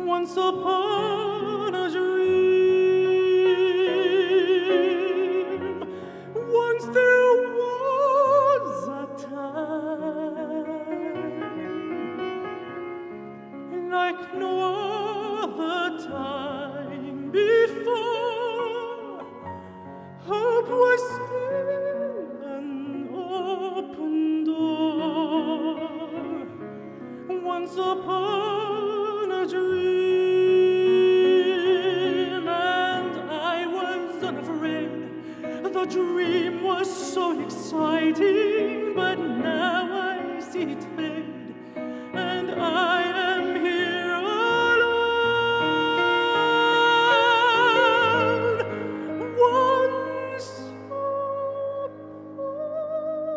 Once upon a dream, once there was a time like no other time before. Hope was still an open door. Once upon a dream, and I was unafraid. The dream was so exciting, but now I see it fade, and I am here alone. Once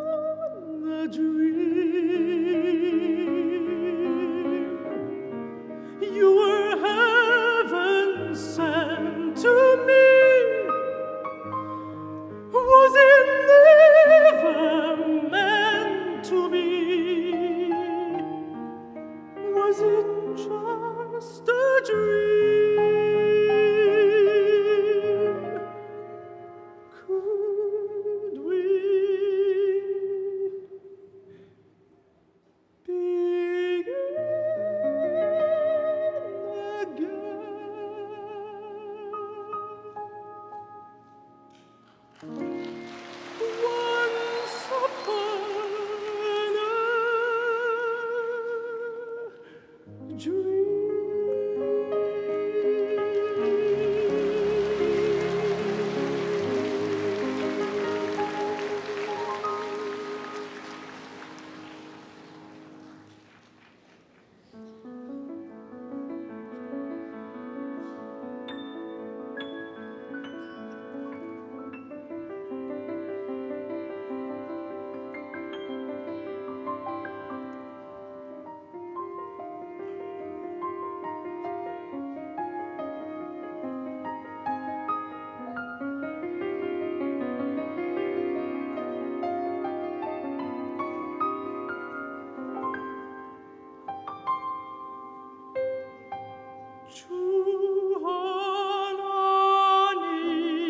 upon a dream, you were heaven sent to me. Was it never meant to be? Was it just a dream? Could we begin again? Once upon a dream. 주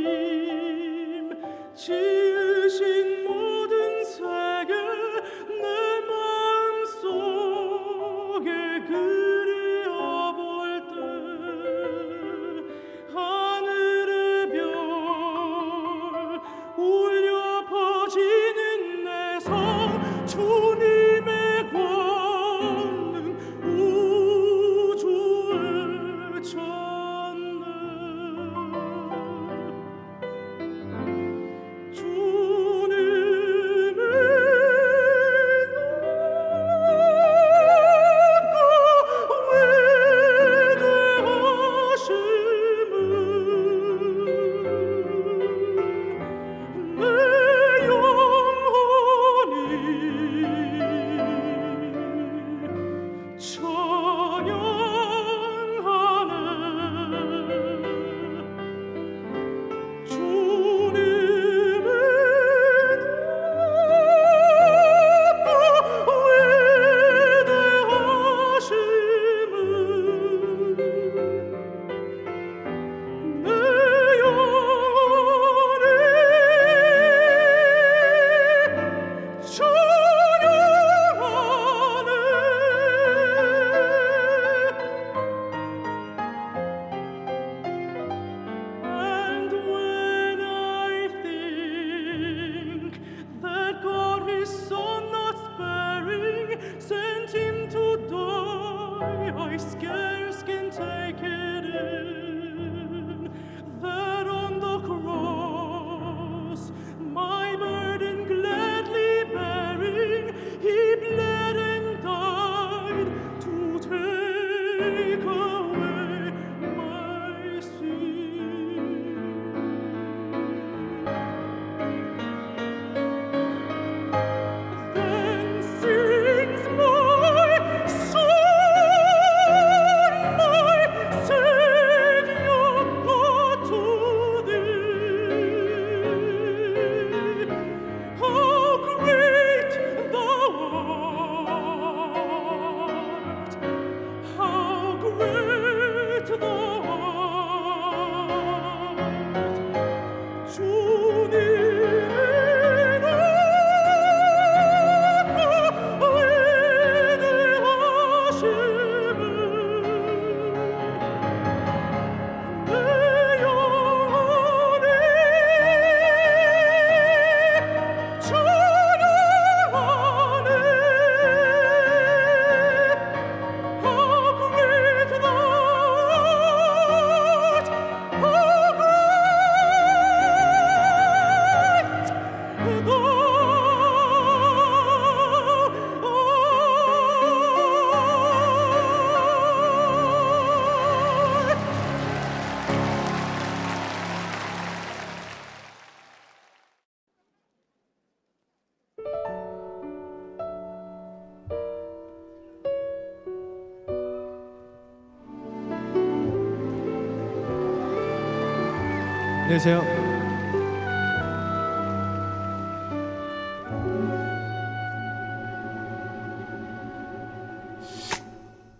하나님 지으신 모든 세계 내 마음속에 그리워볼 때 하늘의 별 울려 퍼지는 내 성 주님의 권능 우주에 쳤네. 주님의 높고 위대하심을 내 영혼이 찬양하네. 주님의 높고 위대하심을 내 영혼이 And when I think that God His Son not sparing sent Him to die, I scarce can take it in that on the cross, my burden gladly bearing, He bled and died to take away my sin. Then sings my soul, my Savior God to thee. How great thou art! How great 안녕하세요.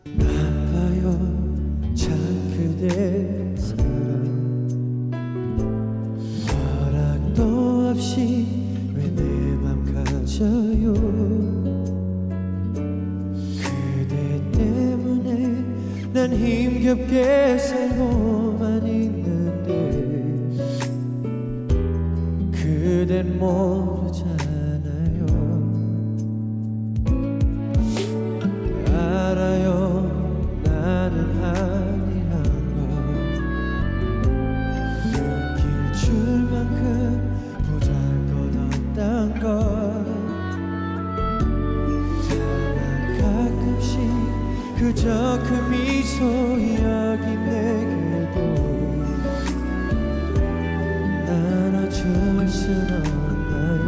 나빠요 참 그대 사랑 허락도 없이 왜 내 맘 가져요 그대 때문에 난 힘겹게 살고만 있는데 그댄 모르잖아요 알아요 나는 아니란 걸 느낄 줄만큼 보잘것 없단 걸 다만 가끔씩 그저 그 미소 여긴 내게도 나눠줄 순 없나요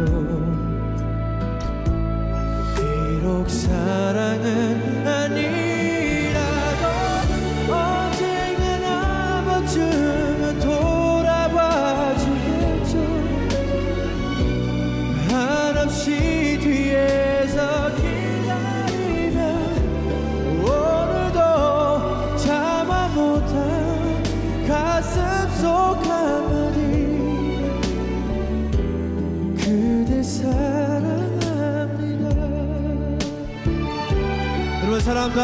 비록 사랑은 아니라도 언젠간 한 번쯤은 돌아봐 주겠죠 한없이 뒤에서 기다리면 오늘도 참아 못한 가슴 속 한마디 그대 사랑합니다. 여러분 사랑합니다.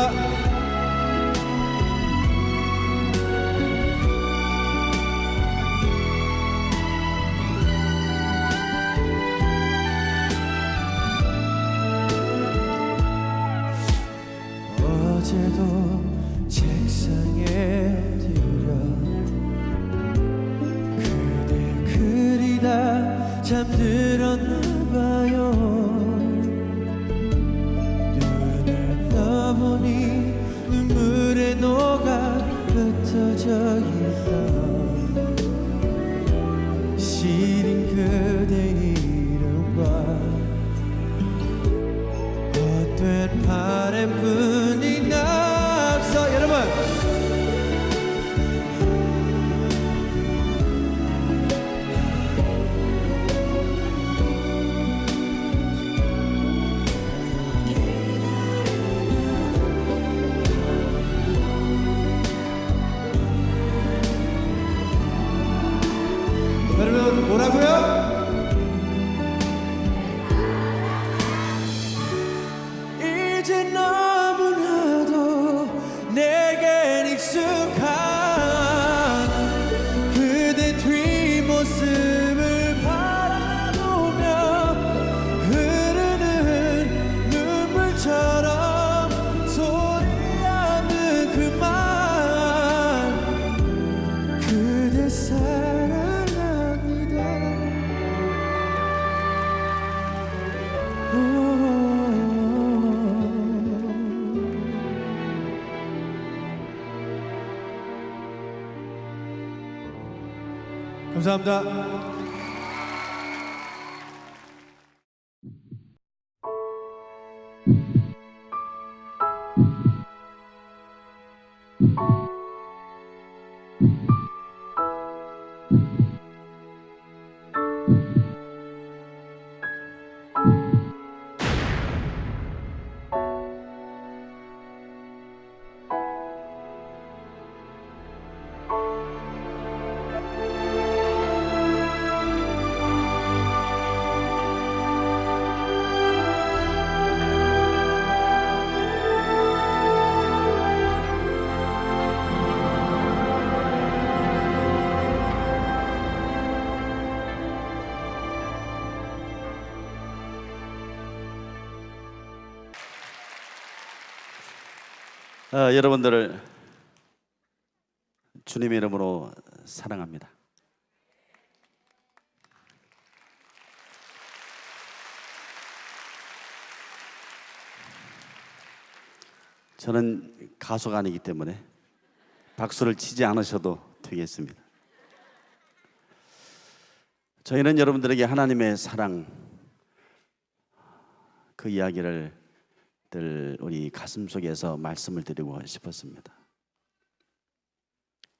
어제도 책상에 엎드려 그댈 그리다 잠들었나 봐요 눈을 떠보니 눈물에 녹아 흩어져 있던 시린 그대 이름과 헛된 바람뿐이 낙서 여러분 여러분 뭐라고요? 이제 너무나도 내겐 익숙한 그대 뒷모습을 바라보며 흐르는 눈물처럼 소리하는 그 말 그대 사랑합니다 감사합니다. 여러분들을 주님의 이름으로 사랑합니다. 저는 가수가 아니기 때문에 박수를 치지 않으셔도 되겠습니다. 저희는 여러분들에게 하나님의 사랑 그 이야기를 늘 우리 가슴 속에서 말씀을 드리고 싶었습니다.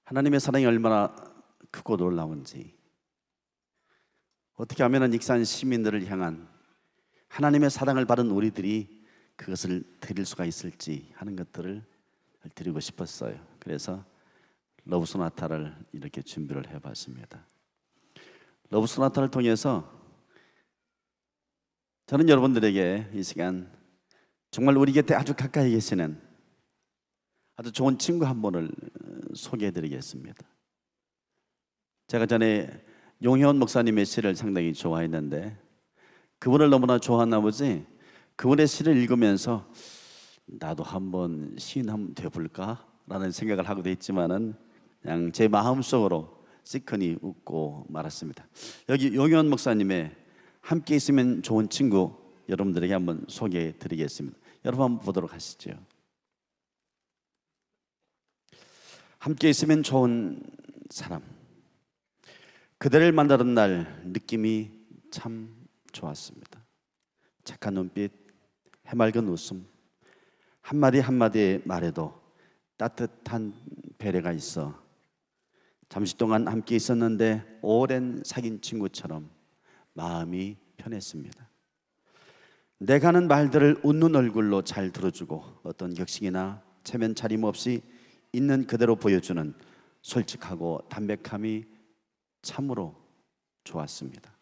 하나님의 사랑이 얼마나 크고 놀라운지 어떻게 하면 익산 시민들을 향한 하나님의 사랑을 받은 우리들이 그것을 드릴 수가 있을지 하는 것들을 드리고 싶었어요. 그래서 러브 소나타를 이렇게 준비를 해봤습니다. 러브 소나타를 통해서 저는 여러분들에게 이 시간 정말 우리 곁에 아주 가까이 계시는 아주 좋은 친구 한 분을 소개해드리겠습니다. 제가 전에 용혜원 목사님의 시를 상당히 좋아했는데 그분을 너무나 좋아한 나머지 그분의 시를 읽으면서 나도 한번 시인 한번 되어볼까? 라는 생각을 하고도 있지만은 그냥 제 마음속으로 시큰이 웃고 말았습니다. 여기 용혜원 목사님의 함께 있으면 좋은 친구 여러분들에게 한번 소개해 드리겠습니다. 여러분 한번 보도록 하시죠. 함께 있으면 좋은 사람. 그대를 만나던 날 느낌이 참 좋았습니다. 착한 눈빛, 해맑은 웃음, 한마디 한마디의 말에도 따뜻한 배려가 있어 잠시 동안 함께 있었는데 오랜 사귄 친구처럼 마음이 편했습니다. 내가 하는 말들을 웃는 얼굴로 잘 들어주고 어떤 격식이나 체면 차림 없이 있는 그대로 보여주는 솔직하고 담백함이 참으로 좋았습니다.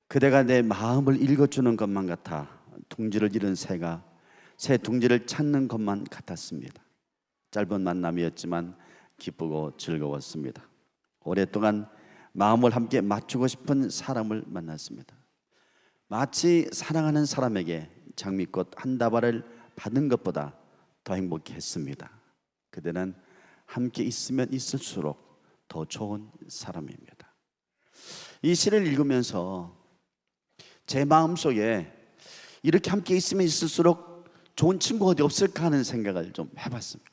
그대가 내 마음을 읽어주는 것만 같아 둥지를 잃은 새가 새 둥지를 찾는 것만 같았습니다. 짧은 만남이었지만 기쁘고 즐거웠습니다. 오랫동안 마음을 함께 맞추고 싶은 사람을 만났습니다. 마치 사랑하는 사람에게 장미꽃 한 다발을 받은 것보다 더 행복했습니다. 그대는 함께 있으면 있을수록 더 좋은 사람입니다. 이 시를 읽으면서 제 마음속에 이렇게 함께 있으면 있을수록 좋은 친구 어디 없을까 하는 생각을 좀 해봤습니다.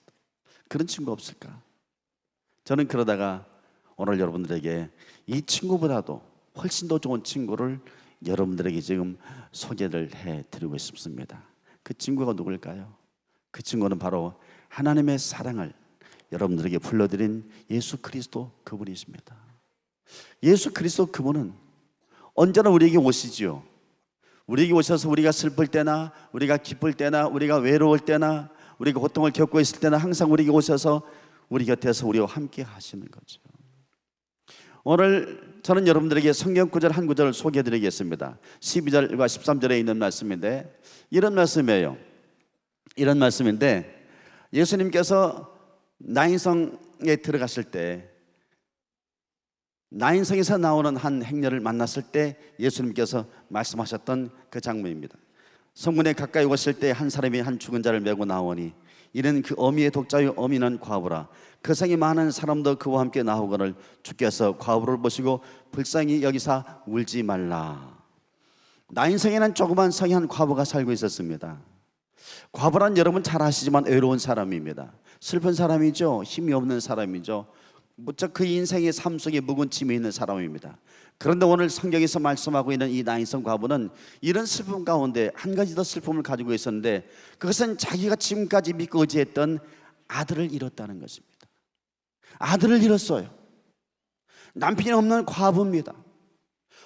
그런 친구 없을까? 저는 그러다가 오늘 여러분들에게 이 친구보다도 훨씬 더 좋은 친구를 여러분들에게 지금 소개를 해드리고 싶습니다. 그 친구가 누굴까요? 그 친구는 바로 하나님의 사랑을 여러분들에게 불러드린 예수 그리스도 그분이십니다. 예수 그리스도 그분은 언제나 우리에게 오시지요. 우리에게 오셔서 우리가 슬플 때나 우리가 기쁠 때나 우리가 외로울 때나 우리가 고통을 겪고 있을 때나 항상 우리에게 오셔서 우리 곁에서 우리와 함께 하시는 거죠. 오늘 저는 여러분들에게 성경 구절 한 구절을 소개해드리겠습니다. 12절과 13절에 있는 말씀인데 이런 말씀이에요. 이런 말씀인데 예수님께서 나인성에 들어가실 때 나인성에서 나오는 한 행렬을 만났을 때 예수님께서 말씀하셨던 그 장면입니다. 성문에 가까이 오실 때 한 사람이 한 죽은 자를 메고 나오니 이는 그 어미의 독자요 어미는 과부라. 그 성에 많은 사람도 그와 함께 나오거늘 주께서 과부를 보시고 불쌍히 여기사 울지 말라. 나인성에는 조그만 성에 한 과부가 살고 있었습니다. 과부란 여러분 잘 아시지만 외로운 사람입니다. 슬픈 사람이죠. 힘이 없는 사람이죠. 무척 그 인생의 삶 속에 묵은 짐이 있는 사람입니다. 그런데 오늘 성경에서 말씀하고 있는 이 나인성 과부는 이런 슬픔 가운데 한 가지 더 슬픔을 가지고 있었는데 그것은 자기가 지금까지 믿고 의지했던 아들을 잃었다는 것입니다. 아들을 잃었어요. 남편이 없는 과부입니다.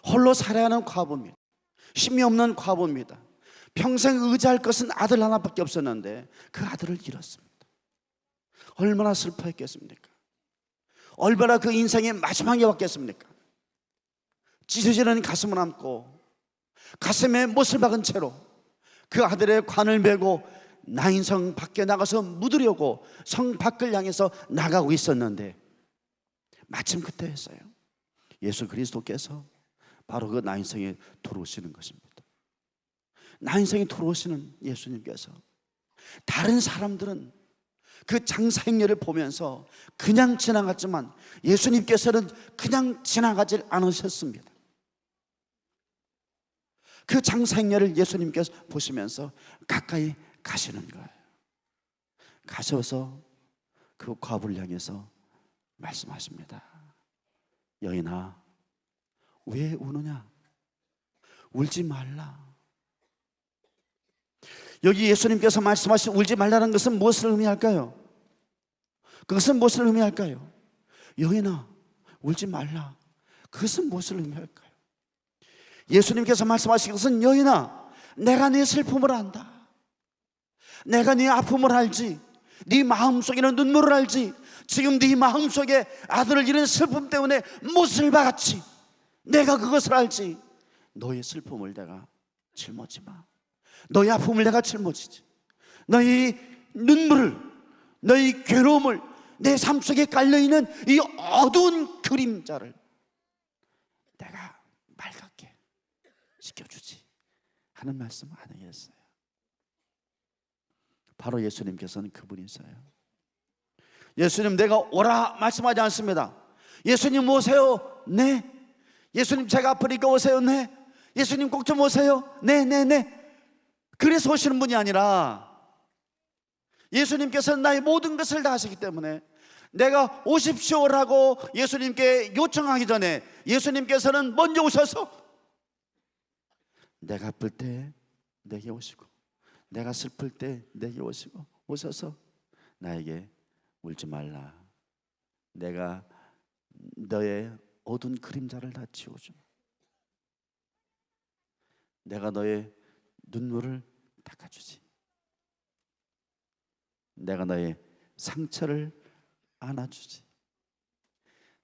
홀로 살아야 하는 과부입니다. 힘이 없는 과부입니다. 평생 의지할 것은 아들 하나밖에 없었는데 그 아들을 잃었습니다. 얼마나 슬퍼했겠습니까? 얼마나 그 인생의 마지막에 왔겠습니까? 찢어지는 가슴을 안고 가슴에 못을 박은 채로 그 아들의 관을 메고 나인성 밖에 나가서 묻으려고 성 밖을 향해서 나가고 있었는데 마침 그때였어요. 예수 그리스도께서 바로 그 나인성에 들어오시는 것입니다. 나인성에 들어오시는 예수님께서 다른 사람들은 그 장사 행렬을 보면서 그냥 지나갔지만 예수님께서는 그냥 지나가질 않으셨습니다. 그 장사 행렬을 예수님께서 보시면서 가까이 가시는 거예요. 가셔서 그 과부를 향해서 말씀하십니다. 여인아, 왜 우느냐? 울지 말라. 여기 예수님께서 말씀하신 울지 말라는 것은 무엇을 의미할까요? 그것은 무엇을 의미할까요? 여인아, 울지 말라. 그것은 무엇을 의미할까요? 예수님께서 말씀하신 것은 여인아, 내가 네 슬픔을 안다. 내가 네 아픔을 알지. 네 마음속에 있는 눈물을 알지. 지금 네 마음속에 아들을 잃은 슬픔 때문에 못을 박았지. 내가 그것을 알지. 너의 슬픔을 내가 짊어지 마. 너의 아픔을 내가 짊어지지. 너의 눈물을, 너의 괴로움을, 내 삶 속에 깔려있는 이 어두운 그림자를 내가 맑게 시켜주지 하는 말씀 아니겠어요? 바로 예수님께서는 그분이세요. 예수님 내가 오라 말씀하지 않습니다. 예수님 오세요. 네. 예수님 제가 아프니까 오세요. 네. 예수님 꼭 좀 오세요. 네. 그래서 오시는 분이 아니라 예수님께서는 나의 모든 것을 다 하시기 때문에 내가 오십시오라고 예수님께 요청하기 전에 예수님께서는 먼저 오셔서 내가 아플 때 내게 오시고, 내가 슬플 때 내게 오셔서 나에게 울지 말라. 내가 너의 어두운 그림자를 다 지워주마. 내가 너의 눈물을 닦아주지. 내가 너의 상처를 안아주지.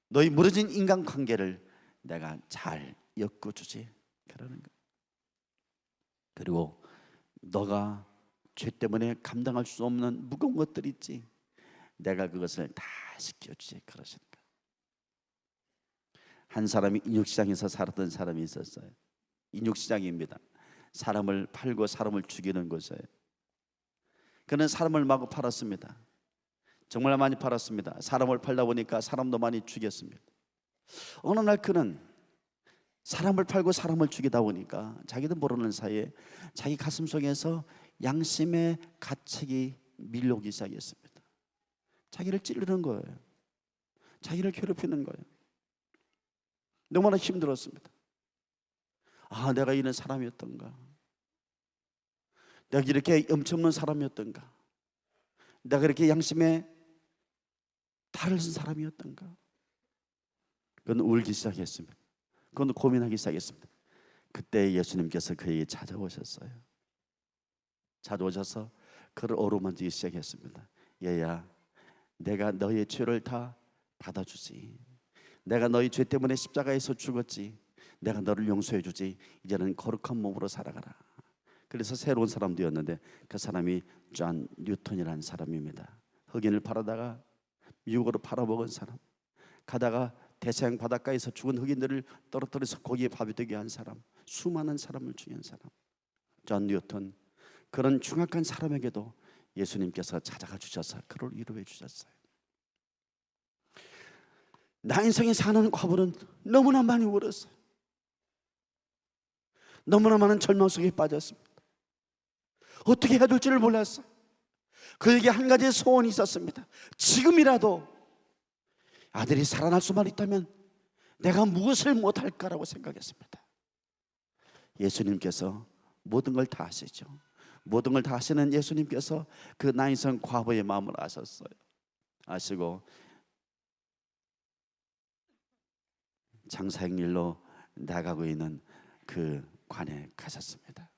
너희 무너진 인간관계를 내가 잘 엮어주지. 그러는 거야. 그리고 너가 죄 때문에 감당할 수 없는 무거운 것들 있지. 내가 그것을 다 시켜주지. 그러시는 거야. 한 사람이 인육시장에서 살았던 사람이 있었어요. 인육시장입니다. 사람을 팔고 사람을 죽이는 곳이에요. 그는 사람을 마구 팔았습니다. 정말 많이 팔았습니다. 사람을 팔다 보니까 사람도 많이 죽였습니다. 어느 날 그는 사람을 팔고 사람을 죽이다 보니까 자기도 모르는 사이에 자기 가슴 속에서 양심의 가책이 밀려오기 시작했습니다. 자기를 찌르는 거예요. 자기를 괴롭히는 거예요. 너무나 힘들었습니다. 아, 내가 이런 사람이었던가? 내가 이렇게 염치 없는 사람이었던가? 내가 이렇게 양심에 탈을 쓴 사람이었던가? 그건 울기 시작했습니다. 그건 고민하기 시작했습니다. 그때 예수님께서 그에게 찾아오셨어요. 찾아오셔서 그를 어루만지기 시작했습니다. 얘야, 내가 너의 죄를 다 받아주지. 내가 너의 죄 때문에 십자가에서 죽었지. 내가 너를 용서해 주지. 이제는 거룩한 몸으로 살아가라. 그래서 새로운 사람 되었는데 그 사람이 존 뉴턴이라는 사람입니다. 흑인을 팔아다가 미국으로 팔아먹은 사람, 가다가 대서양 바닷가에서 죽은 흑인들을 떨어뜨려서 고기에 밥이 되게 한 사람, 수많은 사람을 죽인 사람 존 뉴턴. 그런 흉악한 사람에게도 예수님께서 찾아가 주셔서 그를 위로해 주셨어요. 나 인생에 사는 과부는 너무나 많이 울었어요. 너무나 많은 절망 속에 빠졌습니다. 어떻게 해야 될지를 몰랐어요. 그에게 한 가지 소원이 있었습니다. 지금이라도 아들이 살아날 수만 있다면 내가 무엇을 못할까라고 생각했습니다. 예수님께서 모든 걸 다 하시죠. 모든 걸 다 하시는 예수님께서 그 나인성 과부의 마음을 아셨어요. 아시고 장사행 일로 나가고 있는 그 관에 가셨습니다.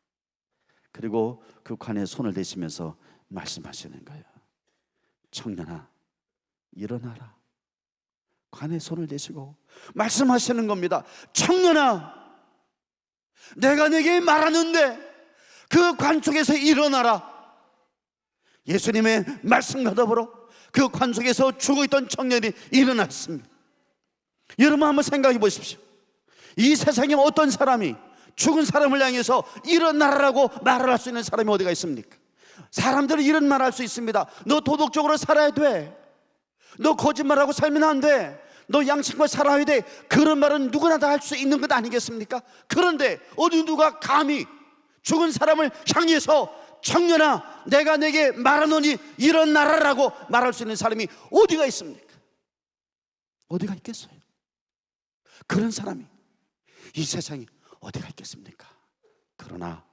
그리고 그 관에 손을 대시면서 말씀하시는 거예요. 청년아, 일어나라. 관에 손을 대시고 말씀하시는 겁니다. 청년아, 내가 내게 말하는데 그 관 속에서 일어나라. 예수님의 말씀과 더불어 그 관 속에서 죽어있던 청년이 일어났습니다. 여러분 한번 생각해 보십시오. 이 세상에 어떤 사람이 죽은 사람을 향해서 일어나라고 말을 할 수 있는 사람이 어디가 있습니까? 사람들은 이런 말 할 수 있습니다. 너 도덕적으로 살아야 돼. 너 거짓말하고 살면 안 돼. 너 양심과 살아야 돼. 그런 말은 누구나 다 할 수 있는 것 아니겠습니까? 그런데 어디 누가 감히 죽은 사람을 향해서 청년아, 내가 내게 말하노니 일어나라라고 말할 수 있는 사람이 어디가 있습니까? 어디가 있겠어요? 그런 사람이 이 세상에 어디가 있겠습니까? 그러나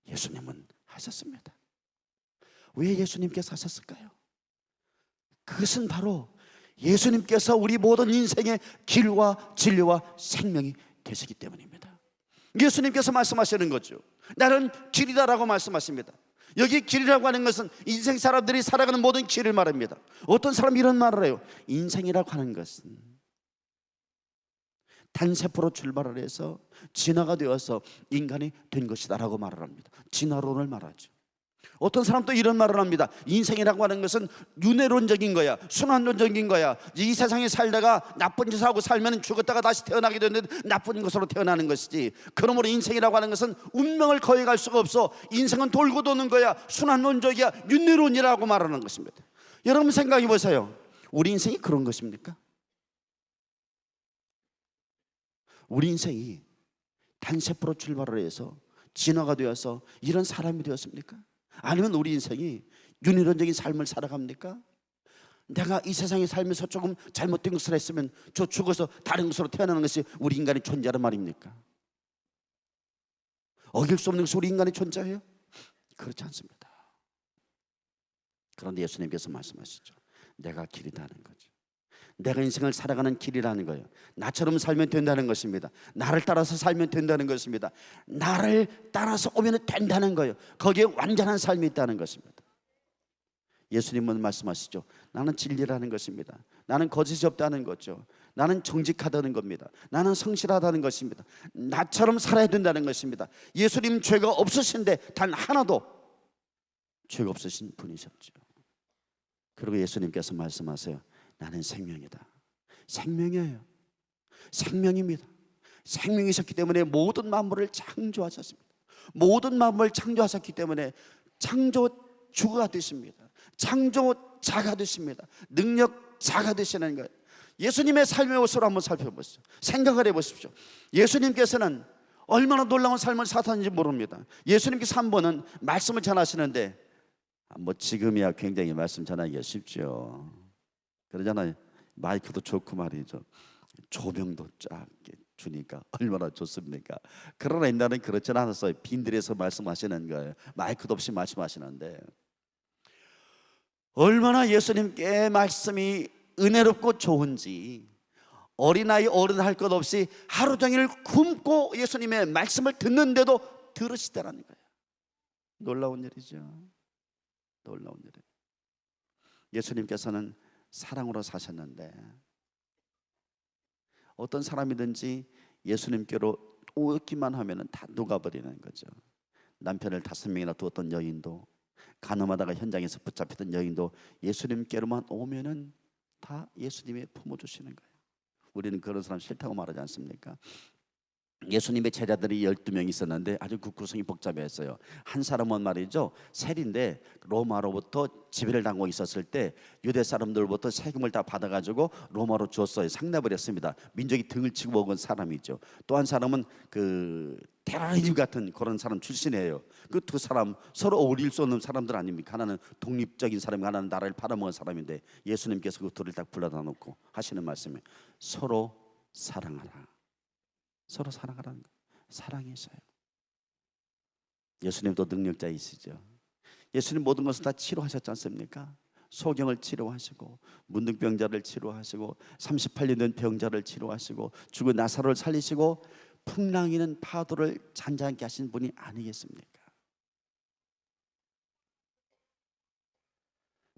예수님은 하셨습니다. 왜 예수님께서 하셨을까요? 그것은 바로 예수님께서 우리 모든 인생의 길과 진리와 생명이 되시기 때문입니다. 예수님께서 말씀하시는 거죠. 나는 길이다라고 말씀하십니다. 여기 길이라고 하는 것은 인생 사람들이 살아가는 모든 길을 말합니다. 어떤 사람이 이런 말을 해요. 인생이라고 하는 것은 단세포로 출발을 해서 진화가 되어서 인간이 된 것이다 라고 말을 합니다. 진화론을 말하죠. 어떤 사람도 이런 말을 합니다. 인생이라고 하는 것은 윤회론적인 거야, 순환론적인 거야. 이 세상에 살다가 나쁜 짓을 하고 살면 죽었다가 다시 태어나게 되는데 나쁜 것으로 태어나는 것이지, 그러므로 인생이라고 하는 것은 운명을 거역할 수가 없어. 인생은 돌고 도는 거야, 순환론적이야, 윤회론이라고 말하는 것입니다. 여러분 생각해 보세요. 우리 인생이 그런 것입니까? 우리 인생이 단세포로 출발을 해서 진화가 되어서 이런 사람이 되었습니까? 아니면 우리 인생이 윤회론적인 삶을 살아갑니까? 내가 이 세상에 살면서 조금 잘못된 것을 했으면 저 죽어서 다른 것으로 태어나는 것이 우리 인간의 존재란 말입니까? 어길 수 없는 것이 우리 인간의 존재예요? 그렇지 않습니다. 그런데 예수님께서 말씀하시죠. 내가 길이라는 거죠. 내가 인생을 살아가는 길이라는 거예요. 나처럼 살면 된다는 것입니다. 나를 따라서 살면 된다는 것입니다. 나를 따라서 오면 된다는 거예요. 거기에 완전한 삶이 있다는 것입니다. 예수님은 말씀하시죠. 나는 진리라는 것입니다. 나는 거짓이 없다는 거죠. 나는 정직하다는 겁니다. 나는 성실하다는 것입니다. 나처럼 살아야 된다는 것입니다. 예수님 죄가 없으신데 단 하나도 죄가 없으신 분이셨죠. 그리고 예수님께서 말씀하세요. 나는 생명이다. 생명이에요. 생명입니다. 생명이셨기 때문에 모든 만물을 창조하셨습니다. 모든 만물을 창조하셨기 때문에 창조주가 되십니다. 창조자가 되십니다. 능력자가 되시는 거예요. 예수님의 삶의 모습을 한번 살펴보십시오. 생각을 해보십시오. 예수님께서는 얼마나 놀라운 삶을 사셨는지 모릅니다. 예수님께서 한 번은 말씀을 전하시는데 지금이야 굉장히 말씀 전하기가 쉽죠. 그러잖아요. 마이크도 좋고 말이죠. 조명도 작게 주니까 얼마나 좋습니까? 그러나 옛날엔 그렇지 않았어요. 빈들에서 말씀하시는 거예요. 마이크도 없이 말씀하시는데 얼마나 예수님께 말씀이 은혜롭고 좋은지 어린아이 어른 할 것 없이 하루 종일 굶고 예수님의 말씀을 듣는데도 들으시더라는 거예요. 놀라운 일이죠. 놀라운 일이에요. 예수님께서는 사랑으로 사셨는데 어떤 사람이든지 예수님께로 오기만 하면 다 녹아버리는 거죠. 남편을 5명이나 두었던 여인도, 간음하다가 현장에서 붙잡혔던 여인도 예수님께로만 오면은 다 예수님이 품어주시는 거예요. 우리는 그런 사람 싫다고 말하지 않습니까? 예수님의 제자들이 12명 있었는데 아주 그 구성이 복잡했어요. 한 사람은 말이죠, 셀인데 로마로부터 지배를 당하고 있었을 때 유대 사람들로부터 세금을 다 받아가지고 로마로 줬어요. 상납을 했습니다. 민족이 등을 치고 먹은 사람이죠. 또 한 사람은 그 테러리즘 같은 그런 사람 출신이에요. 그 두 사람 서로 어울릴 수 없는 사람들 아닙니까? 하나는 독립적인 사람이, 하나는 나라를 팔아먹은 사람인데 예수님께서 그 둘을 딱 불러다 놓고 하시는 말씀이 서로 사랑하라. 서로 사랑하라는 거. 사랑이 있어요. 예수님도 능력자이시죠. 예수님 모든 것을 다 치료하셨지 않습니까? 소경을 치료하시고 문둥병자를 치료하시고 38년 된 병자를 치료하시고 죽은 나사로를 살리시고 풍랑이는 파도를 잔잔케 하신 분이 아니겠습니까?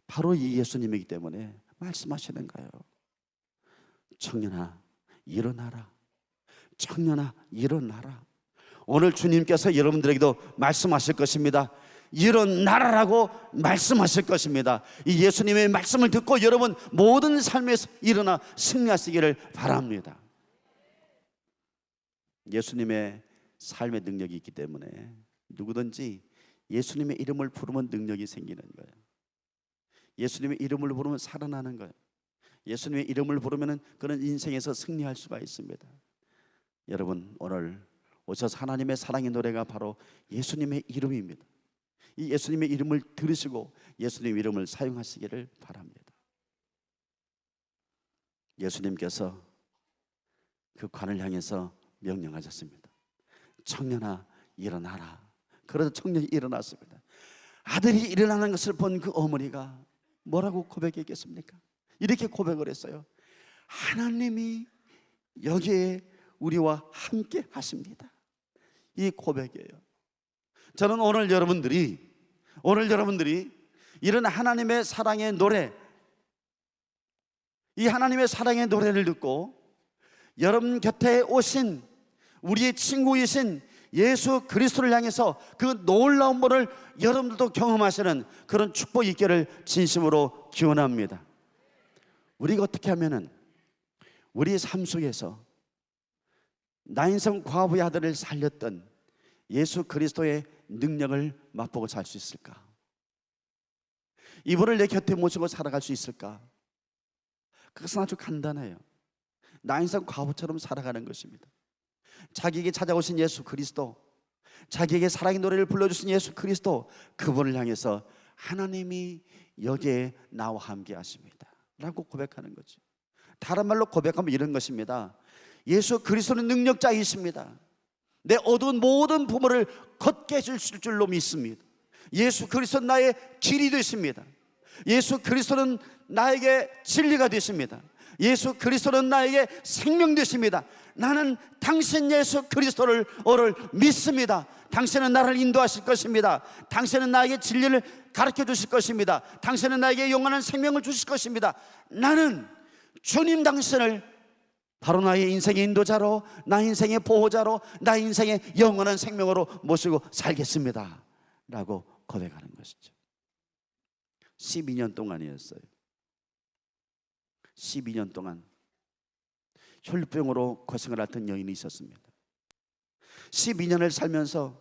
바로 이 예수님이기 때문에 말씀하시는 거예요. 청년아 일어나라. 청년아 일어나라. 오늘 주님께서 여러분들에게도 말씀하실 것입니다. 일어나라라고 말씀하실 것입니다. 이 예수님의 말씀을 듣고 여러분 모든 삶에서 일어나 승리하시기를 바랍니다. 예수님의 삶의 능력이 있기 때문에 누구든지 예수님의 이름을 부르면 능력이 생기는 거예요. 예수님의 이름을 부르면 살아나는 거예요. 예수님의 이름을 부르면 그런 인생에서 승리할 수가 있습니다. 여러분 오늘 오셔서 하나님의 사랑의 노래가 바로 예수님의 이름입니다. 이 예수님의 이름을 들으시고 예수님의 이름을 사용하시기를 바랍니다. 예수님께서 그 관을 향해서 명령하셨습니다. 청년아 일어나라. 그래서 청년이 일어났습니다. 아들이 일어나는 것을 본 그 어머니가 뭐라고 고백했겠습니까? 이렇게 고백을 했어요. 하나님이 여기에 우리와 함께 하십니다. 이 고백이에요. 저는 오늘 여러분들이 이런 하나님의 사랑의 노래, 이 하나님의 사랑의 노래를 듣고 여러분 곁에 오신 우리의 친구이신 예수 그리스도를 향해서 그 놀라운 분을 여러분들도 경험하시는 그런 축복이 있기를 진심으로 기원합니다. 우리가 어떻게 하면은 우리 삶 속에서 나인성 과부의 아들을 살렸던 예수 그리스도의 능력을 맛보고 살 수 있을까? 이분을 내 곁에 모시고 살아갈 수 있을까? 그것은 아주 간단해요. 나인성 과부처럼 살아가는 것입니다. 자기에게 찾아오신 예수 그리스도, 자기에게 사랑의 노래를 불러주신 예수 그리스도, 그분을 향해서 하나님이 여기에 나와 함께 하십니다 라고 고백하는 거죠. 다른 말로 고백하면 이런 것입니다. 예수 그리스도는 능력자이십니다. 내 어두운 모든 부모를 걷게 해주실 줄로 믿습니다. 예수 그리스도는 나의 길이 되십니다. 예수 그리스도는 나에게 진리가 되십니다. 예수 그리스도는 나에게 생명 되십니다. 나는 당신 예수 그리스도를 믿습니다. 당신은 나를 인도하실 것입니다. 당신은 나에게 진리를 가르쳐 주실 것입니다. 당신은 나에게 영원한 생명을 주실 것입니다. 나는 주님 당신을 바로 나의 인생의 인도자로, 나의 인생의 보호자로, 나의 인생의 영원한 생명으로 모시고 살겠습니다 라고 고백하는 것이죠. 12년 동안이었어요. 12년 동안 혈루병으로 고생을 했던 여인이 있었습니다. 12년을 살면서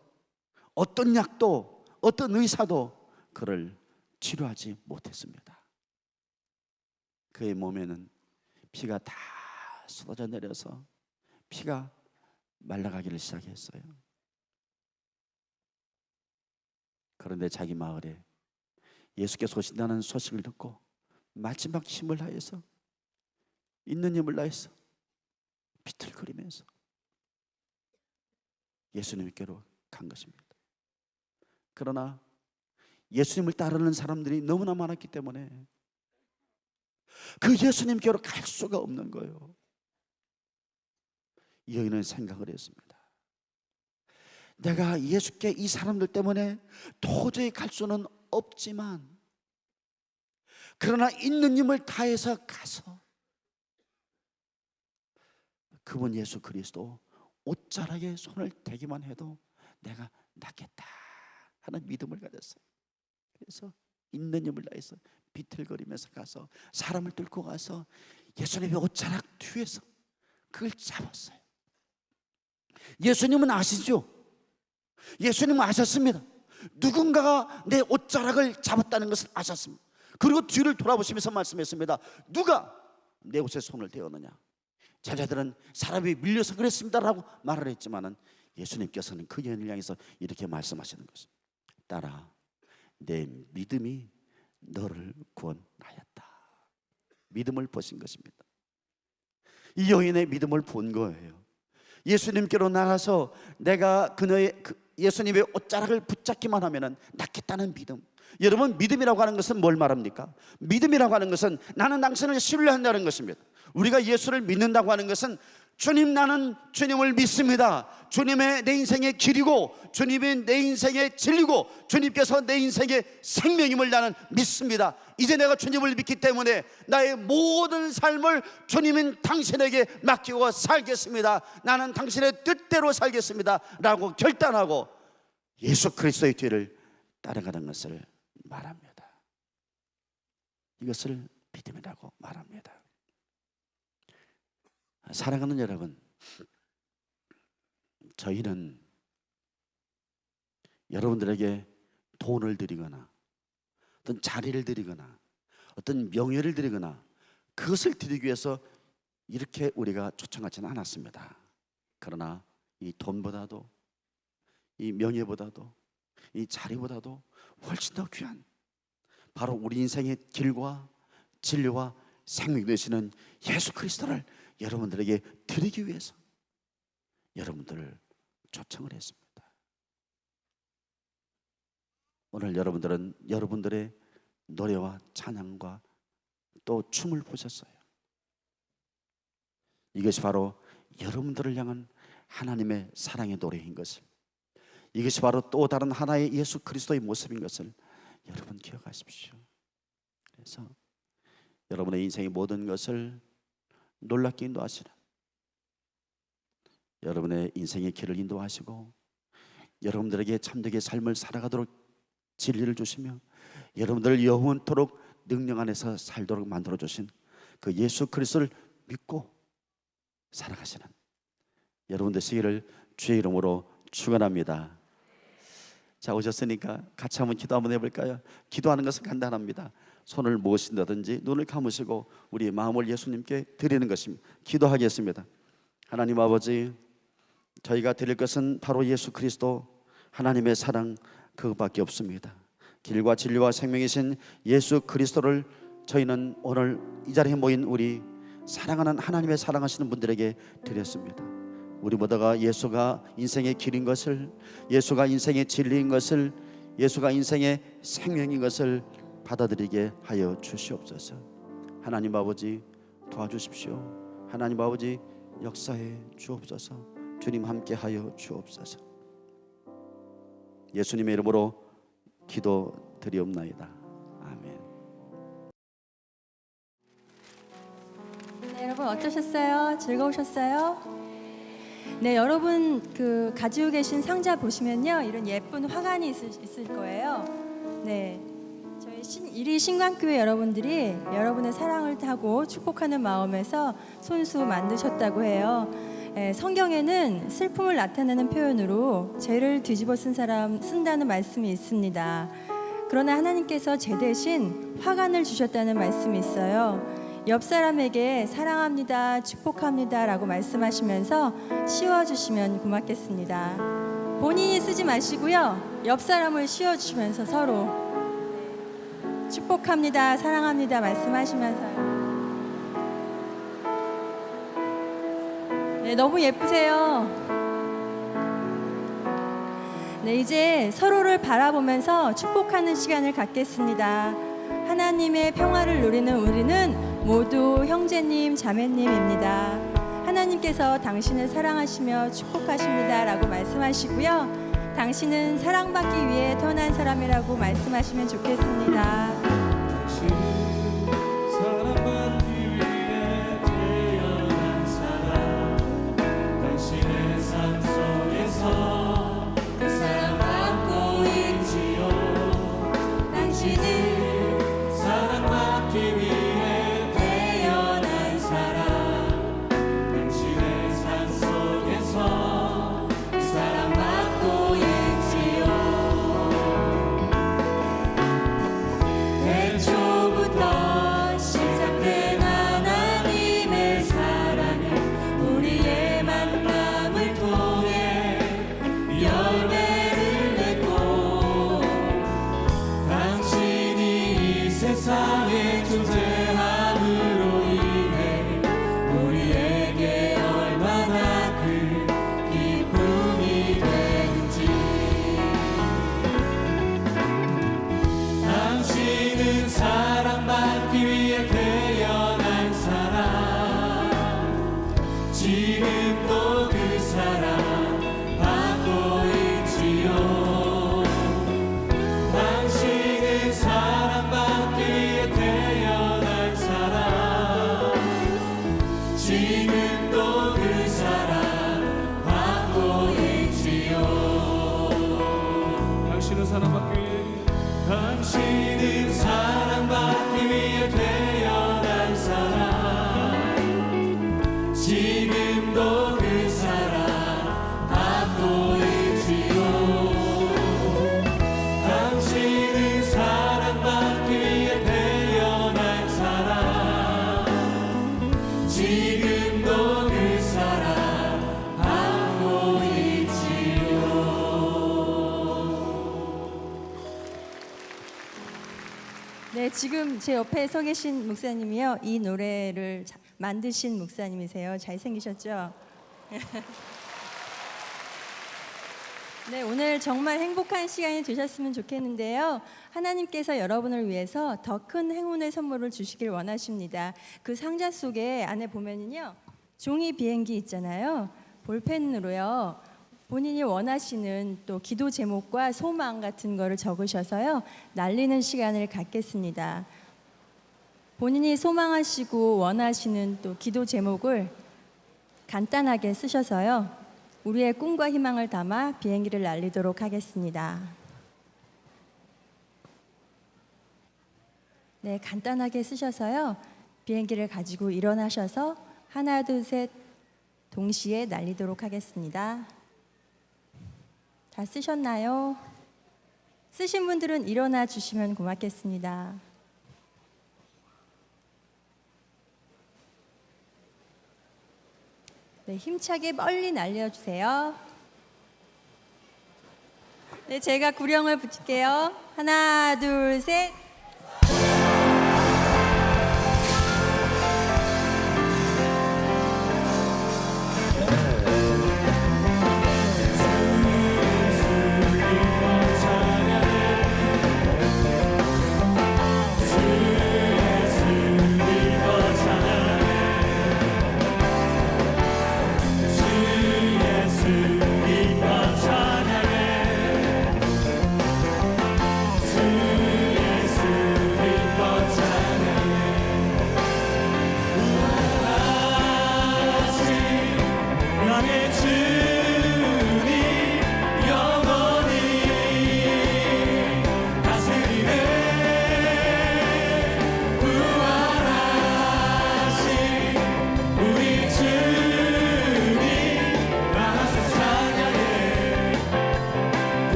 어떤 약도 어떤 의사도 그를 치료하지 못했습니다. 그의 몸에는 피가 다 쏟아져 내려서 피가 말라가기를 시작했어요. 그런데 자기 마을에 예수께서 오신다는 소식을 듣고 마지막 힘을 다해서, 있는 힘을 다해서 비틀거리면서 예수님께로 간 것입니다. 그러나 예수님을 따르는 사람들이 너무나 많았기 때문에 그 예수님께로 갈 수가 없는 거예요. 이 여인은 생각을 했습니다. 내가 예수께 이 사람들 때문에 도저히 갈 수는 없지만, 그러나 있는 힘을 다해서 가서 그분 예수 그리스도 옷자락에 손을 대기만 해도 내가 낫겠다 하는 믿음을 가졌어요. 그래서 있는 힘을 다해서 비틀거리면서 가서 사람을 뚫고 가서 예수님의 옷자락 뒤에서 그걸 잡았어요. 예수님은 아시죠? 예수님은 아셨습니다. 누군가가 내 옷자락을 잡았다는 것을 아셨습니다. 그리고 뒤를 돌아보시면서 말씀했습니다. 누가 내 옷에 손을 대었느냐? 제자들은 사람이 밀려서 그랬습니다라고 말을 했지만은 예수님께서는 그 여인을 향해서 이렇게 말씀하시는 것입니다. 딸아, 내 믿음이 너를 구원하였다. 믿음을 보신 것입니다. 이 여인의 믿음을 본 거예요. 예수님께로 나가서 내가 예수님의 옷자락을 붙잡기만 하면은 낫겠다는 믿음. 여러분, 믿음이라고 하는 것은 뭘 말합니까? 믿음이라고 하는 것은 나는 당신을 신뢰한다는 것입니다. 우리가 예수를 믿는다고 하는 것은 주님, 나는 주님을 믿습니다. 주님의 내 인생의 길이고 주님이 내 인생의 진리고 주님께서 내 인생의 생명임을 나는 믿습니다. 이제 내가 주님을 믿기 때문에 나의 모든 삶을 주님인 당신에게 맡기고 살겠습니다. 나는 당신의 뜻대로 살겠습니다 라고 결단하고 예수 그리스도의 뒤를 따라가는 것을 말합니다. 이것을 믿음이라고 말합니다. 사랑하는 여러분, 저희는 여러분들에게 돈을 드리거나 어떤 자리를 드리거나 어떤 명예를 드리거나 그것을 드리기 위해서 이렇게 우리가 초청하지는 않았습니다. 그러나 이 돈보다도 이 명예보다도 이 자리보다도 훨씬 더 귀한 바로 우리 인생의 길과 진리와 생명 되시는 예수 그리스도를 여러분들에게 드리기 위해서 여러분들을 초청을 했습니다. 오늘 여러분들은 여러분들의 노래와 찬양과 또 춤을 보셨어요. 이것이 바로 여러분들을 향한 하나님의 사랑의 노래인 것을, 이것이 바로 또 다른 하나의 예수 그리스도의 모습인 것을 여러분 기억하십시오. 그래서 여러분의 인생의 모든 것을 놀랍게 인도하시는, 여러분의 인생의 길을 인도하시고 여러분들에게 참되게 삶을 살아가도록 진리를 주시며 여러분들을 영원토록 능력 안에서 살도록 만들어주신 그 예수 그리스도를 믿고 살아가시는 여러분 되시기를 주의 이름으로 축원합니다. 자, 오셨으니까 같이 한번 기도 한번 해볼까요? 기도하는 것은 간단합니다. 손을 모으신다든지 눈을 감으시고 우리의 마음을 예수님께 드리는 것입니다. 기도하겠습니다. 하나님 아버지, 저희가 드릴 것은 바로 예수 그리스도 하나님의 사랑 그것밖에 없습니다. 길과 진리와 생명이신 예수 그리스도를 저희는 오늘 이 자리에 모인 우리 사랑하는 하나님의 사랑하시는 분들에게 드렸습니다. 우리 모두가 예수가 인생의 길인 것을, 예수가 인생의 진리인 것을, 예수가 인생의 생명인 것을 받아들이게 하여 주시옵소서. 하나님 아버지 도와주십시오. 하나님 아버지 역사해 주옵소서. 주님 함께 하여 주옵소서. 예수님의 이름으로 기도드리옵나이다. 아멘. 네, 여러분 어떠셨어요? 즐거우셨어요? 네, 여러분 그 가지고 계신 상자 보시면요, 이런 예쁜 화관이 있을 거예요. 네, 저희 이리 신광교회 여러분들이 여러분의 사랑을 타고 축복하는 마음에서 손수 만드셨다고 해요. 성경에는 슬픔을 나타내는 표현으로 죄를 뒤집어 쓴 사람 쓴다는 말씀이 있습니다. 그러나 하나님께서 죄 대신 화관을 주셨다는 말씀이 있어요. 옆 사람에게 사랑합니다, 축복합니다 라고 말씀하시면서 씌워주시면 고맙겠습니다. 본인이 쓰지 마시고요, 옆 사람을 씌워주시면서 서로 축복합니다, 사랑합니다 말씀하시면서요. 네, 너무 예쁘세요. 네, 이제 서로를 바라보면서 축복하는 시간을 갖겠습니다. 하나님의 평화를 누리는 우리는 모두 형제님, 자매님입니다. 하나님께서 당신을 사랑하시며 축복하십니다 라고 말씀하시고요, 당신은 사랑받기 위해 태어난 사람이라고 말씀하시면 좋겠습니다. 사랑받기 위해 태어난 사람, 당신의 삶 속에서 그 사랑받고 있지요. 당신은 사랑받기 위해 태어난 사람, 당신의 삶 속에서 그 사랑받고 있지요. 태초부터 시작된 하나님의 사랑은 우리의 만남을 통해 열매를 맺고, 당신이 이 세상에 존재함으로 인해 우리에게 얼마나 큰 기쁨이 되는지. 당신은 사랑받기 위해 태어난 사람, 지금도 그 사랑 받고 있지요. 당신은 사랑받기 위해 태어난 사람, 지금도 그 사랑 받고 있지요. 당신은 사랑받기 위해, 당신은 사랑받기 위해 태어난 사람, 지금도 그 사랑 받고 있지요. 당신은 사랑받기 위해 태어난 사람, 지금도 그 사랑 받고 있지요. 네, 지금 제 옆에 서 계신 목사님이요, 이 노래를 만드신 목사님이세요. 잘생기셨죠? 네, 오늘 정말 행복한 시간이 되셨으면 좋겠는데요. 하나님께서 여러분을 위해서 더 큰 행운의 선물을 주시길 원하십니다. 그 상자 속에 안에 보면은요, 종이 비행기 있잖아요. 볼펜으로요, 본인이 원하시는 또 기도 제목과 소망 같은 거를 적으셔서요, 날리는 시간을 갖겠습니다. 본인이 소망하시고 원하시는 또 기도 제목을 간단하게 쓰셔서요, 우리의 꿈과 희망을 담아 비행기를 날리도록 하겠습니다. 네, 간단하게 쓰셔서요, 비행기를 가지고 일어나셔서 하나, 둘, 셋 동시에 날리도록 하겠습니다. 다 쓰셨나요? 쓰신 분들은 일어나 주시면 고맙겠습니다. 네, 힘차게 멀리 날려주세요. 네, 제가 구령을 붙일게요. 하나, 둘, 셋.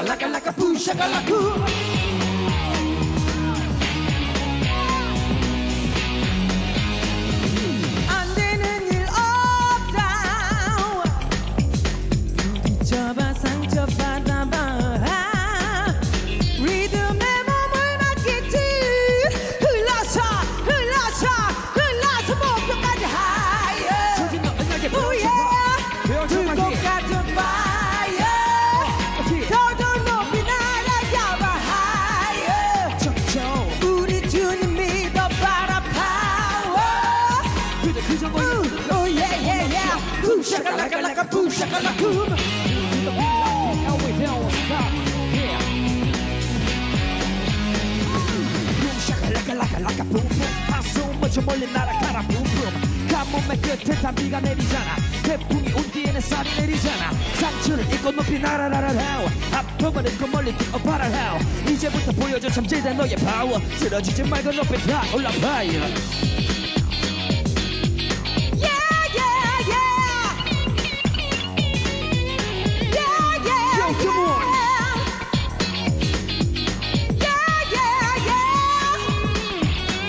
shakalaka boo shakalaka. 안 되는 일 없다. 부딪혀봐 상처받아봐. 리듬에 몸을 맡기지. 흘러서 목표까지. shakalaka. And we don't stop. Yeah. Boom shakalaka laka laka boom boom. 한숨을 저 멀리 날아가라 boom boom. 가뭄의 끝에 단비가 내리잖아. 태풍이 온 뒤에는 쌀이 내리잖아. 상처를 입고 높이 날아라라라. 아픔을 입고 멀리 뛰어봐라. 이제부터 보여줘 잠재된 너의 파워. 쓰러지지 말고 높이 다 올라봐요.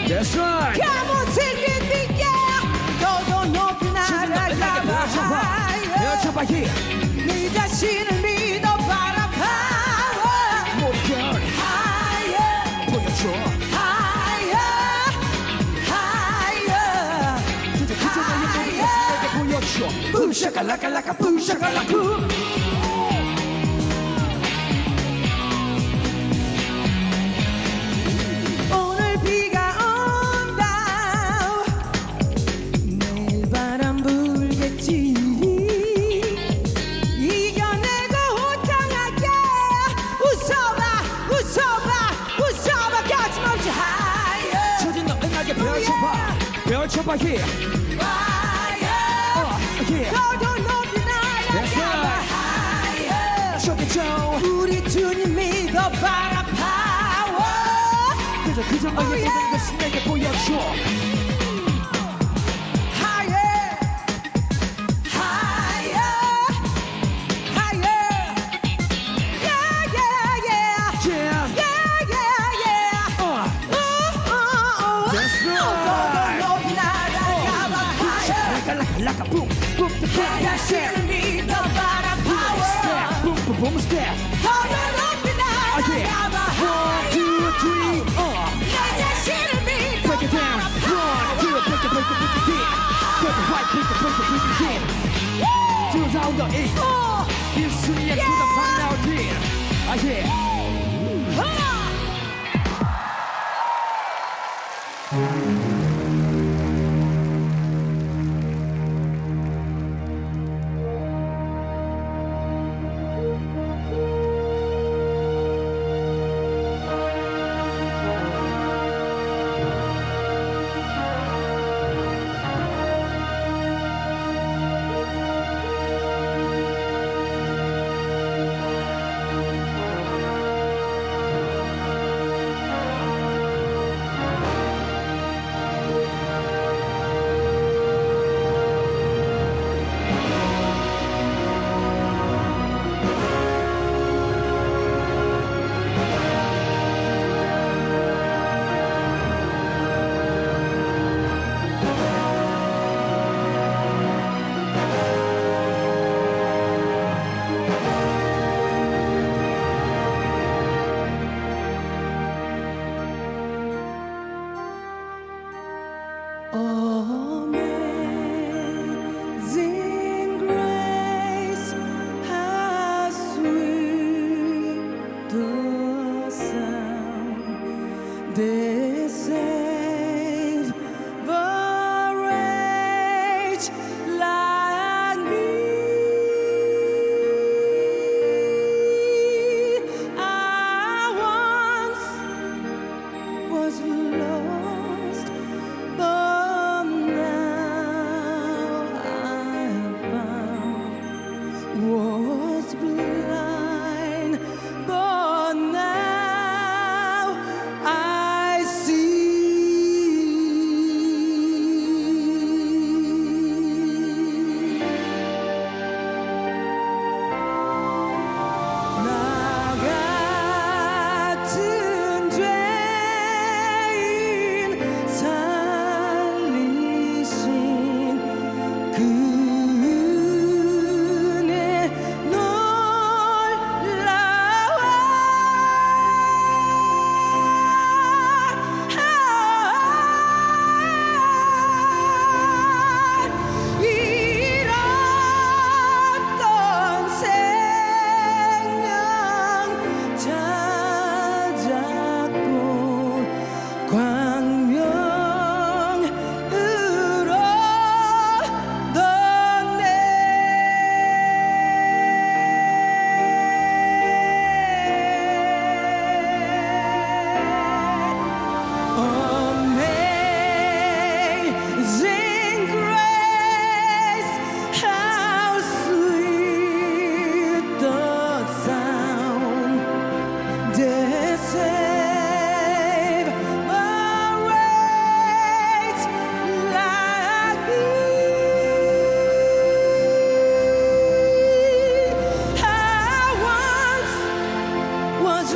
That's right. Come on, sing it big, yeah. 너도 높이 날아가봐. 여쭤봐, yeah. 네 자신을 믿어봐라. Power. 목별 Higher, 보여줘. higher, higher. 그저 너의 모든 것을 내게 보여줘. Boom shakalaka boom shakalaka. 오늘 비가 온다. 내일 바람 불겠지. 이겨내고 호탕하게 웃어봐, 웃어봐, 웃어봐. 거침없이 higher. 처진 너 은하게 펼쳐봐. 펼쳐봐, yeah. Higher. Yeah. 너도 높이 That's 날아가봐. right. Higher. 저기 저. 우리 주님 믿어봐라. Power. 그저 너의 모든 것을 내게 보여줘. Higher, higher, higher. Yeah, yeah, yeah. Yeah. Yeah, yeah, yeah. That's right. 너도 높이 날아가봐. Higher. Like a boom, boom, the 내 자신을 믿어봐라. Power. step, boom, boom, boom, step. 너도 높이 날아가봐. One, two, three, 내 자신을 break it down. One, two, break it, break it, break it down. Break it right, break it, break it, break it down. Two down the eight. 일순위에 to the final team. Yeah. Amazing grace, how sweet the sound that saved a wretch like me. I once was lost, but now I'm found. Was blind, but now I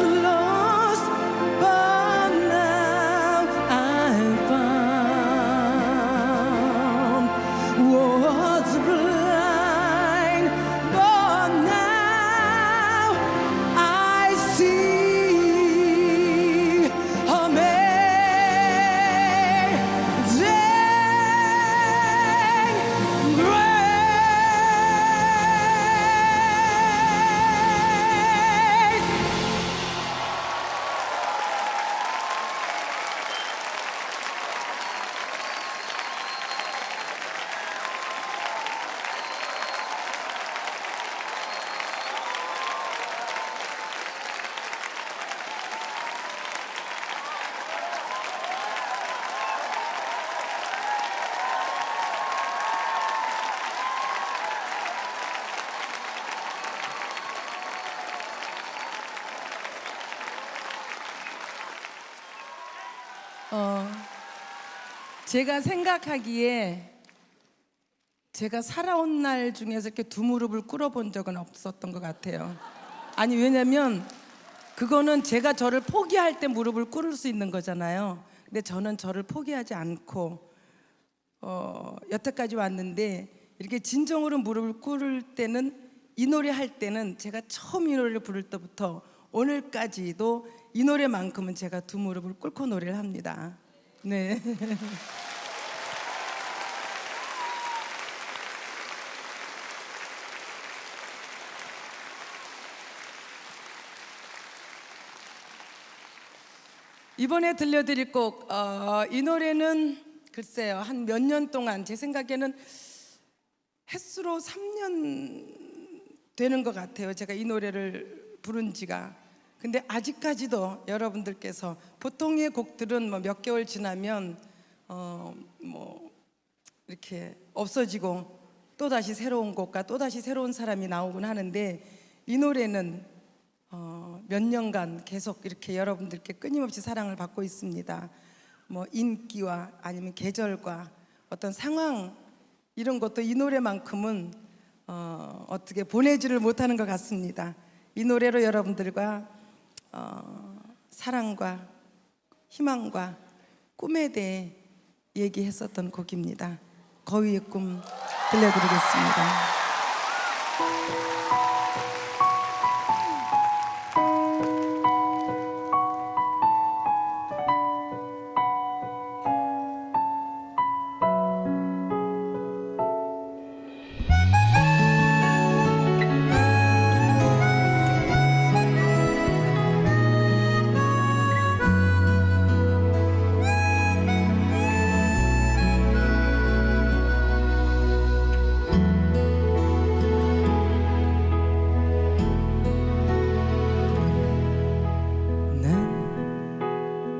lost, but now I'm found. Was blind, but now I see. Amazing grace. 제가 생각하기에 제가 살아온 날 중에서 이렇게 두 무릎을 꿇어본 적은 없었던 것 같아요. 아니, 왜냐면 그거는 제가 저를 포기할 때 무릎을 꿇을 수 있는 거잖아요. 근데 저는 저를 포기하지 않고 여태까지 왔는데, 이렇게 진정으로 무릎을 꿇을 때는, 이 노래 할 때는, 제가 처음 이 노래를 부를 때부터 오늘까지도 이 노래만큼은 제가 두 무릎을 꿇고 노래를 합니다. 네. 이번에 들려드릴 곡, 이 노래는 글쎄요, 한 몇 년 동안 제 생각에는 횟수로 3년 되는 것 같아요, 제가 이 노래를 부른 지가. 근데 아직까지도 여러분들께서, 보통의 곡들은 뭐 몇 개월 지나면 뭐 이렇게 없어지고 또다시 새로운 곡과 또다시 새로운 사람이 나오곤 하는데, 이 노래는 몇 년간 계속 이렇게 여러분들께 끊임없이 사랑을 받고 있습니다. 뭐 인기와 아니면 계절과 어떤 상황, 이런 것도 이 노래만큼은 어떻게 보내지를 못하는 것 같습니다. 이 노래로 여러분들과 사랑과 희망과 꿈에 대해 얘기했었던 곡입니다. 거위의 꿈 들려드리겠습니다.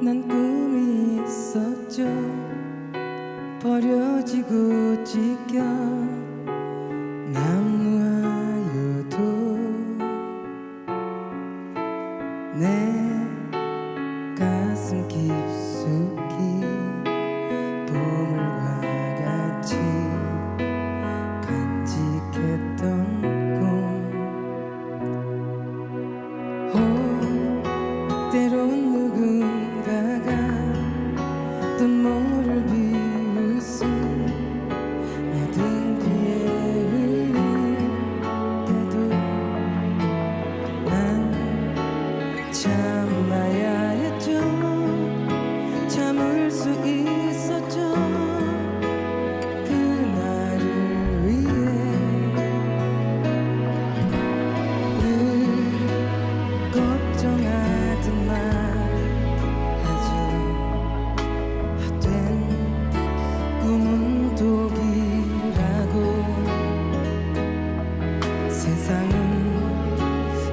난 꿈이 있었죠. 버려지고 찢겨 남루하여도 내 가슴 깊숙이 보물과 같이 간직했던 꿈. 때론 누군가가 눈물을 비웃음 내 등 뒤에 흘릴 때도 난 참아야 했죠. 참을 수 있었죠. 그날을 위해 늘 걱정하던 말 꿈은 독이라고. 세상은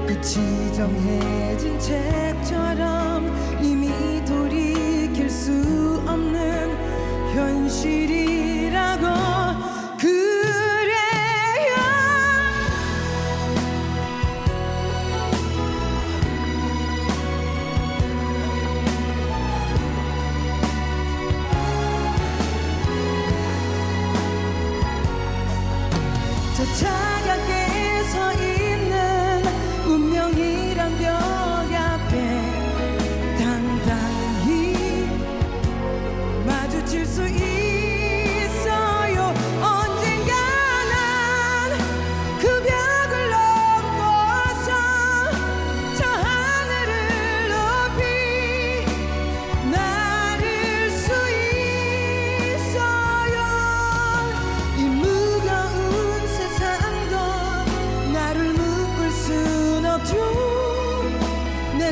끝이 정해진 책처럼 이미 돌이킬 수 없는 현실이라고. 그래요. 저 차갑게 서 있는 운명이란 벽 앞에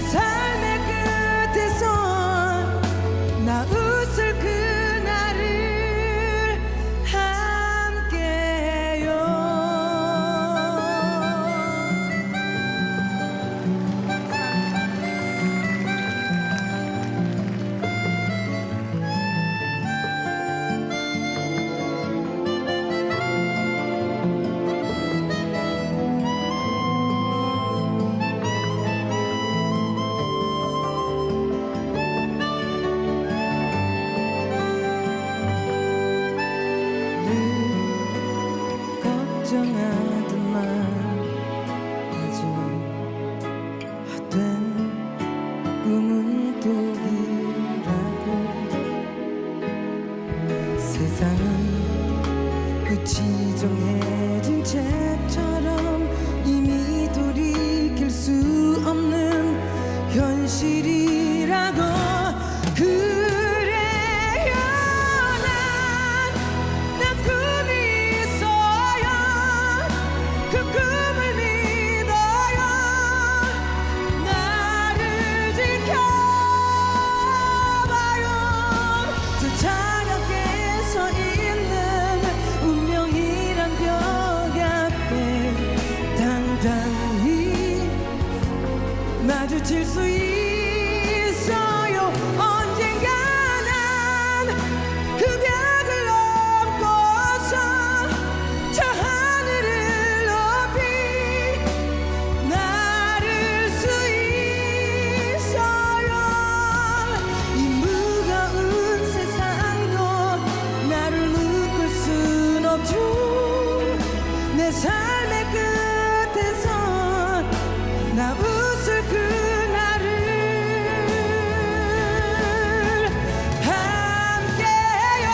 삶의 끝에서 나 웃을 그날을 함께요. 걱정하던 마저 헛된 꿈은 독이라고 세상은 끝이 정해진 책처럼 이미 돌이킬 수 없는 현실이라고 그래요. 난 꿈이 있어요. 그 꿈을 믿어요. 나를 지켜봐요. 저 자격에 서 있는 운명이란 벽 앞에 당당히 마주칠 수 있어요. 언젠가 난 그 벽을 넘고서 저 하늘을 높이 날을 수 있어요. 이 무거운 세상도 나를 묶을 순 없죠. 내 삶의 끝에서 나 웃을 그날을 함께요.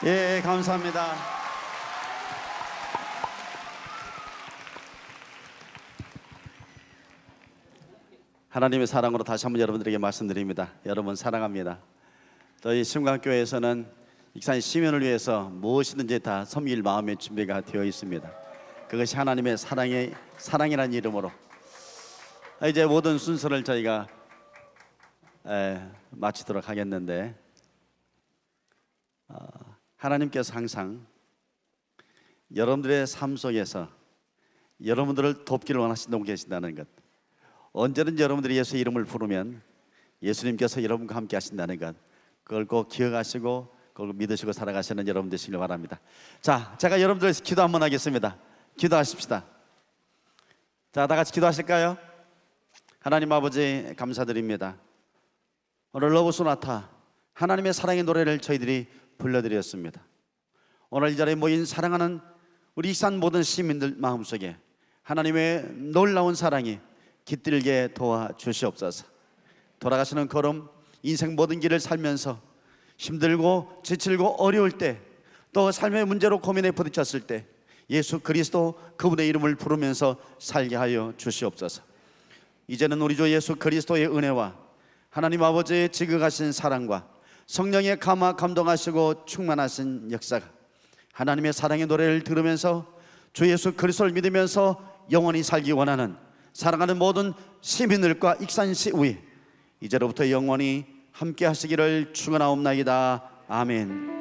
예, 감사합니다. 하나님의 사랑으로 다시 한번 여러분들에게 말씀드립니다. 여러분 사랑합니다. 저희 신광교회에서는 익산 시민을 위해서 무엇이든지 다 섬길 마음의 준비가 되어 있습니다. 그것이 하나님의 사랑이라는 이름으로 이제 모든 순서를 저희가 마치도록 하겠는데, 하나님께서 항상 여러분들의 삶 속에서 여러분들을 돕기를 원하신다고 계신다는 것, 언제든지 여러분들이 예수의 이름을 부르면 예수님께서 여러분과 함께 하신다는 것, 그걸 꼭 기억하시고 그걸 믿으시고 살아가시는 여러분 되시길 바랍니다. 자, 제가 여러분들 위해서 기도 한번 하겠습니다. 기도하십시다. 자, 다 같이 기도하실까요? 하나님 아버지 감사드립니다. 오늘 러브 소나타 하나님의 사랑의 노래를 저희들이 불러드렸습니다. 오늘 이 자리에 모인 사랑하는 우리 익산 모든 시민들 마음속에 하나님의 놀라운 사랑이 깃들게 도와주시옵소서. 돌아가시는 걸음 인생 모든 길을 살면서 힘들고 지칠고 어려울 때, 또 삶의 문제로 고민에 부딪혔을 때 예수 그리스도 그분의 이름을 부르면서 살게 하여 주시옵소서. 이제는 우리 주 예수 그리스도의 은혜와 하나님 아버지의 지극하신 사랑과 성령의 감화 감동하시고 충만하신 역사가 하나님의 사랑의 노래를 들으면서 주 예수 그리스도를 믿으면서 영원히 살기 원하는 사랑하는 모든 시민들과 익산시 위에 이제로부터 영원히 함께 하시기를 축원하옵나이다. 아멘.